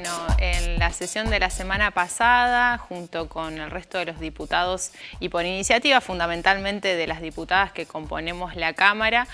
Bueno, en la sesión de la semana pasada, junto con el resto de los diputados y por iniciativa fundamentalmente de las diputadas que componemos la Cámara,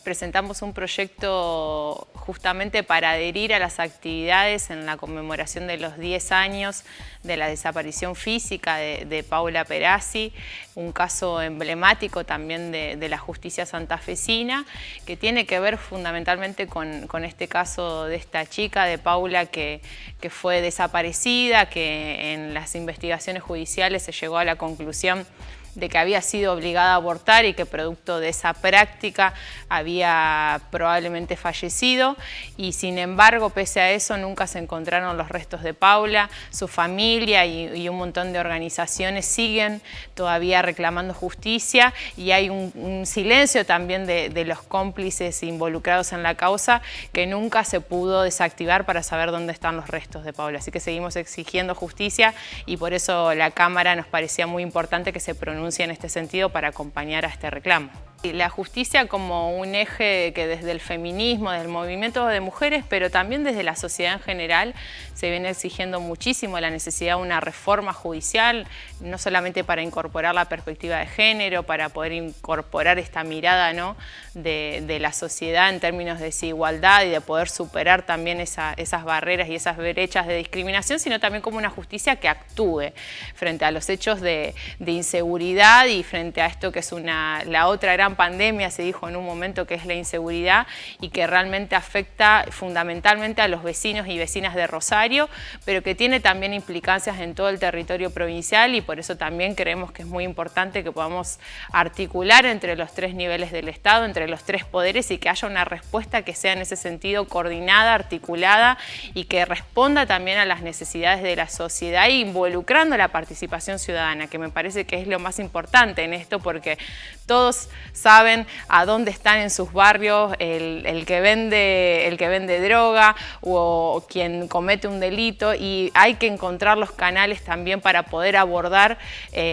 presentamos un proyecto justamente para adherir a las actividades en la conmemoración de los 10 años de la desaparición física de Paula Perazzi, un caso emblemático también de la justicia santafesina, que tiene que ver fundamentalmente con este caso de esta chica, de Paula, que fue desaparecida, que en las investigaciones judiciales se llegó a la conclusión de que había sido obligada a abortar y que producto de esa práctica había probablemente fallecido, y sin embargo, pese a eso, nunca se encontraron los restos de Paula. Su familia y un montón de organizaciones siguen todavía reclamando justicia, y hay un silencio también de los cómplices involucrados en la causa que nunca se pudo desactivar para saber dónde están los restos de Paula. Así que seguimos exigiendo justicia, y por eso la Cámara nos parecía muy importante que se pronuncie en este sentido para acompañar a este reclamo. La justicia como un eje que desde el feminismo, desde el movimiento de mujeres, pero también desde la sociedad en general, se viene exigiendo muchísimo la necesidad de una reforma judicial, no solamente para incorporar la perspectiva de género, para poder incorporar esta mirada, ¿no?, de la sociedad en términos de desigualdad y de poder superar también esas barreras y esas brechas de discriminación, sino también como una justicia que actúe frente a los hechos de inseguridad y frente a esto que es la otra gran pandemia, se dijo en un momento, que es la inseguridad, y que realmente afecta fundamentalmente a los vecinos y vecinas de Rosario, pero que tiene también implicancias en todo el territorio provincial, y por eso también creemos que es muy importante que podamos articular entre los tres niveles del Estado, entre los tres poderes, y que haya una respuesta que sea en ese sentido coordinada, articulada, y que responda también a las necesidades de la sociedad, involucrando la participación ciudadana, que me parece que es lo más importante en esto, porque todos saben a dónde están en sus barrios el que vende droga o quien comete un delito, y hay que encontrar los canales también para poder abordar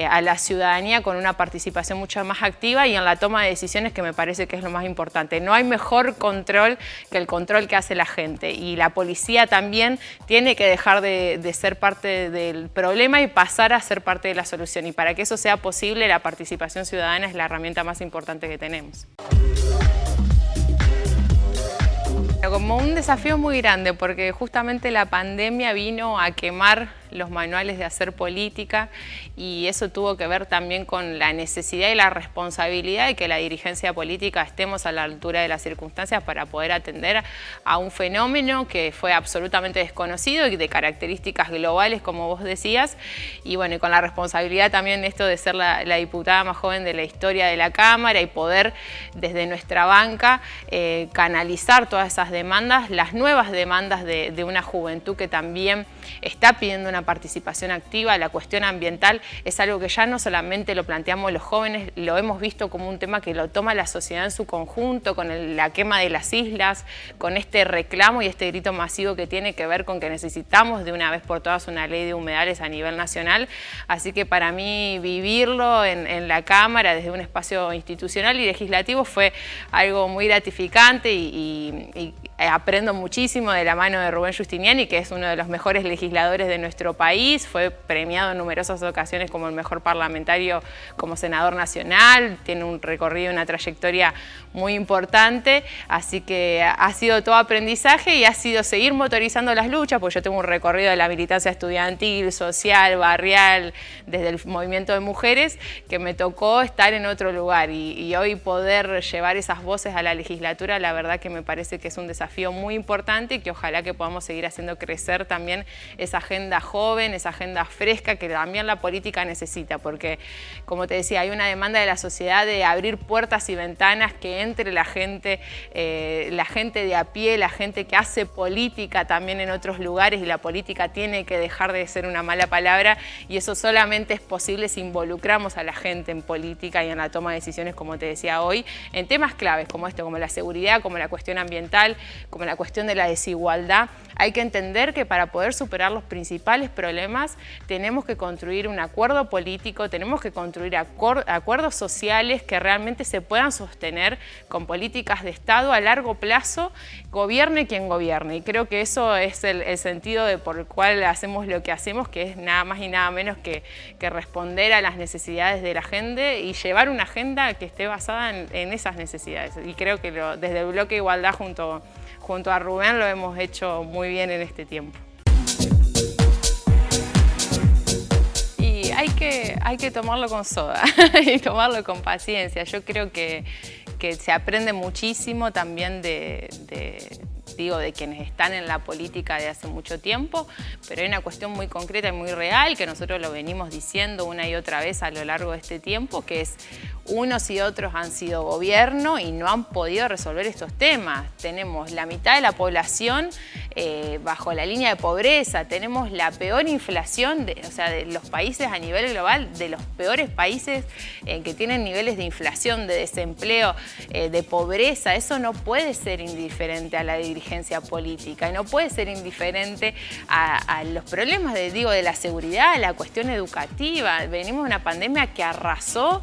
a la ciudadanía con una participación mucho más activa y en la toma de decisiones, que me parece que es lo más importante. No hay mejor control que el control que hace la gente, y la policía también tiene que dejar de ser parte del problema y pasar a ser parte de la solución, y para que eso sea posible, la participación ciudadana es la herramienta más importante que tenemos. Como un desafío muy grande, porque justamente la pandemia vino a quemar los manuales de hacer política, y eso tuvo que ver también con la necesidad y la responsabilidad de que la dirigencia política estemos a la altura de las circunstancias para poder atender a un fenómeno que fue absolutamente desconocido y de características globales, como vos decías, y bueno, y con la responsabilidad también esto de ser la diputada más joven de la historia de la Cámara y poder desde nuestra banca canalizar todas esas demandas, las nuevas demandas de una juventud que también está pidiendo una participación activa. La cuestión ambiental es algo que ya no solamente lo planteamos los jóvenes, lo hemos visto como un tema que lo toma la sociedad en su conjunto, con la quema de las islas, con este reclamo y este grito masivo que tiene que ver con que necesitamos de una vez por todas una ley de humedales a nivel nacional. Así que para mí vivirlo en la Cámara desde un espacio institucional y legislativo fue algo muy gratificante, y aprendo muchísimo de la mano de Rubén Giustiniani, que es uno de los mejores legisladores de nuestro país, fue premiado en numerosas ocasiones como el mejor parlamentario, como senador nacional, tiene un recorrido, una trayectoria muy importante, así que ha sido todo aprendizaje y ha sido seguir motorizando las luchas, porque yo tengo un recorrido de la militancia estudiantil, social, barrial, desde el movimiento de mujeres, que me tocó estar en otro lugar, y hoy poder llevar esas voces a la legislatura, la verdad que me parece que es un desafío muy importante, y que ojalá que podamos seguir haciendo crecer también esa agenda joven, esa agenda fresca que también la política necesita, porque como te decía, hay una demanda de la sociedad de abrir puertas y ventanas, que entre la gente de a pie, la gente que hace política también en otros lugares, y la política tiene que dejar de ser una mala palabra, y eso solamente es posible si involucramos a la gente en política y en la toma de decisiones, como te decía hoy, en temas claves como esto, como la seguridad, como la cuestión ambiental, como la cuestión de la desigualdad. Hay que entender que para poder superar los principales problemas tenemos que construir un acuerdo político, tenemos que construir acuerdos sociales que realmente se puedan sostener con políticas de Estado a largo plazo, gobierne quien gobierne. Y creo que eso es el sentido por el cual hacemos lo que hacemos, que es nada más y nada menos que responder a las necesidades de la gente y llevar una agenda que esté basada en esas necesidades. Y creo que desde el Bloque de Igualdad junto a Rubén lo hemos hecho muy bien en este tiempo. Y hay que tomarlo con soda y tomarlo con paciencia. Yo creo que se aprende muchísimo también de quienes están en la política de hace mucho tiempo, pero hay una cuestión muy concreta y muy real que nosotros lo venimos diciendo una y otra vez a lo largo de este tiempo, que es unos y otros han sido gobierno y no han podido resolver estos temas. Tenemos la mitad de la población bajo la línea de pobreza, tenemos la peor inflación de los países a nivel global, de los peores países que tienen niveles de inflación, de desempleo, de pobreza. Eso no puede ser indiferente a la dirigencia política y no puede ser indiferente a los problemas de la seguridad, la cuestión educativa. Venimos de una pandemia que arrasó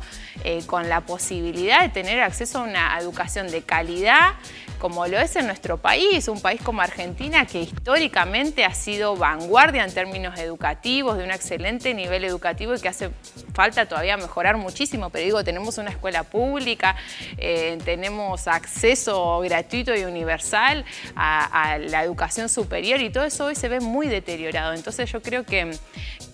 con la posibilidad de tener acceso a una educación de calidad, como lo es en nuestro país, un país como Argentina que históricamente ha sido vanguardia en términos educativos, de un excelente nivel educativo y que hace falta todavía mejorar muchísimo, pero tenemos una escuela pública, tenemos acceso gratuito y universal a la educación superior y todo eso hoy se ve muy deteriorado. Entonces yo creo que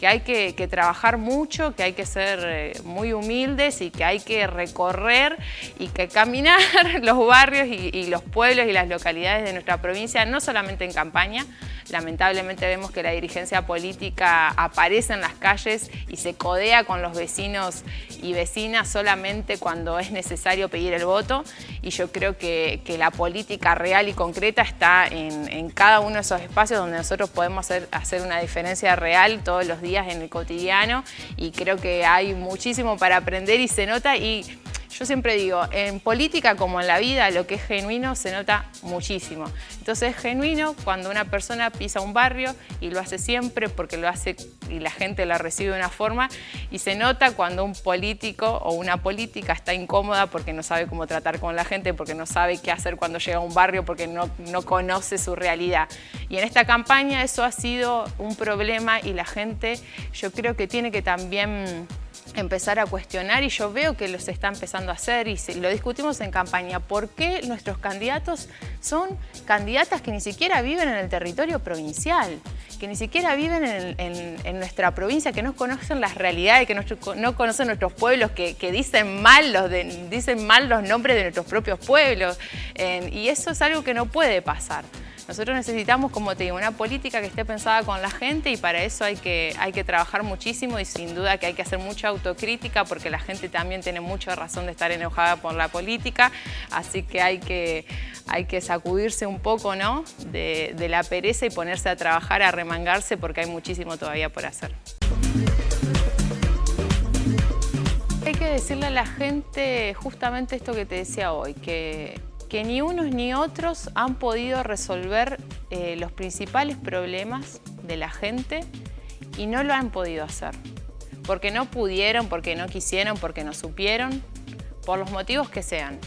hay que trabajar mucho, que hay que ser muy humildes y que hay que recorrer y que caminar los barrios y los pueblos y las localidades de nuestra provincia, no solamente en campaña. Lamentablemente vemos que la dirigencia política aparece en las calles y se codea con los vecinos y vecinas solamente cuando es necesario pedir el voto, y yo creo que la política real y concreta está en cada uno de esos espacios donde nosotros podemos hacer una diferencia real todos los días en el cotidiano, y creo que hay muchísimo para aprender y se nota. Y yo siempre digo, en política como en la vida, lo que es genuino se nota muchísimo. Entonces es genuino cuando una persona pisa un barrio y lo hace siempre porque lo hace y la gente la recibe de una forma, y se nota cuando un político o una política está incómoda porque no sabe cómo tratar con la gente, porque no sabe qué hacer cuando llega a un barrio, porque no conoce su realidad. Y en esta campaña eso ha sido un problema y la gente, yo creo que tiene que también empezar a cuestionar, y yo veo que los está empezando a hacer y lo discutimos en campaña. ¿Por qué nuestros candidatos son candidatas que ni siquiera viven en el territorio provincial, que ni siquiera viven en nuestra provincia, que no conocen las realidades, que no conocen nuestros pueblos, que dicen mal los nombres de nuestros propios pueblos? Y eso es algo que no puede pasar. Nosotros necesitamos, como te digo, una política que esté pensada con la gente, y para eso hay que trabajar muchísimo, y sin duda que hay que hacer mucha autocrítica porque la gente también tiene mucha razón de estar enojada por la política, así que hay que sacudirse un poco, ¿no?, de la pereza y ponerse a trabajar, a remangarse, porque hay muchísimo todavía por hacer. Hay que decirle a la gente justamente esto que te decía hoy, que ni unos ni otros han podido resolver los principales problemas de la gente, y no lo han podido hacer. Porque no pudieron, porque no quisieron, porque no supieron, por los motivos que sean.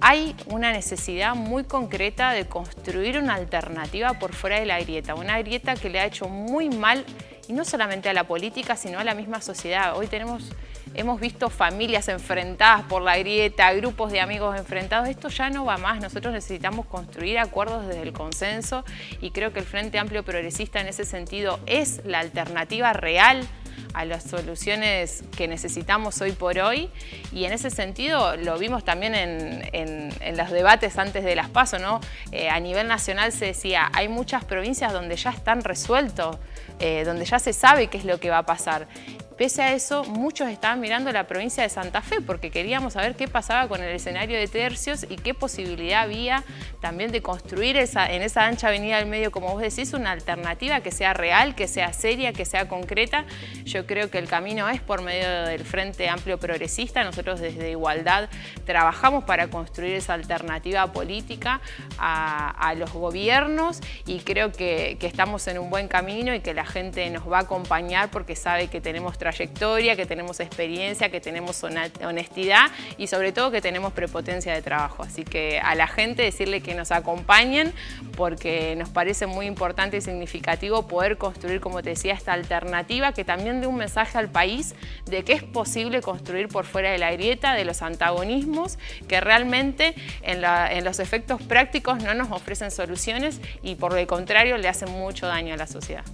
Hay una necesidad muy concreta de construir una alternativa por fuera de la grieta, una grieta que le ha hecho muy mal, y no solamente a la política, sino a la misma sociedad. Hoy hemos visto familias enfrentadas por la grieta, grupos de amigos enfrentados. Esto ya no va más. Nosotros necesitamos construir acuerdos desde el consenso, y creo que el Frente Amplio Progresista en ese sentido es la alternativa real a las soluciones que necesitamos hoy por hoy, y en ese sentido lo vimos también en los debates antes de las PASO, ¿no? A nivel nacional se decía, hay muchas provincias donde ya están resueltos, donde ya se sabe qué es lo que va a pasar. Pese a eso, muchos estaban mirando la provincia de Santa Fe porque queríamos saber qué pasaba con el escenario de Tercios y qué posibilidad había también de construir en esa ancha avenida del medio, como vos decís, una alternativa que sea real, que sea seria, que sea concreta. Yo creo que el camino es por medio del Frente Amplio Progresista. Nosotros desde Igualdad trabajamos para construir esa alternativa política a los gobiernos y creo que estamos en un buen camino y que la gente nos va a acompañar porque sabe que tenemos trayectoria, que tenemos experiencia, que tenemos honestidad y sobre todo que tenemos prepotencia de trabajo. Así que a la gente decirle que nos acompañen porque nos parece muy importante y significativo poder construir, como te decía, esta alternativa que también dé un mensaje al país de que es posible construir por fuera de la grieta, de los antagonismos, que realmente en los efectos prácticos no nos ofrecen soluciones y por el contrario le hacen mucho daño a la sociedad.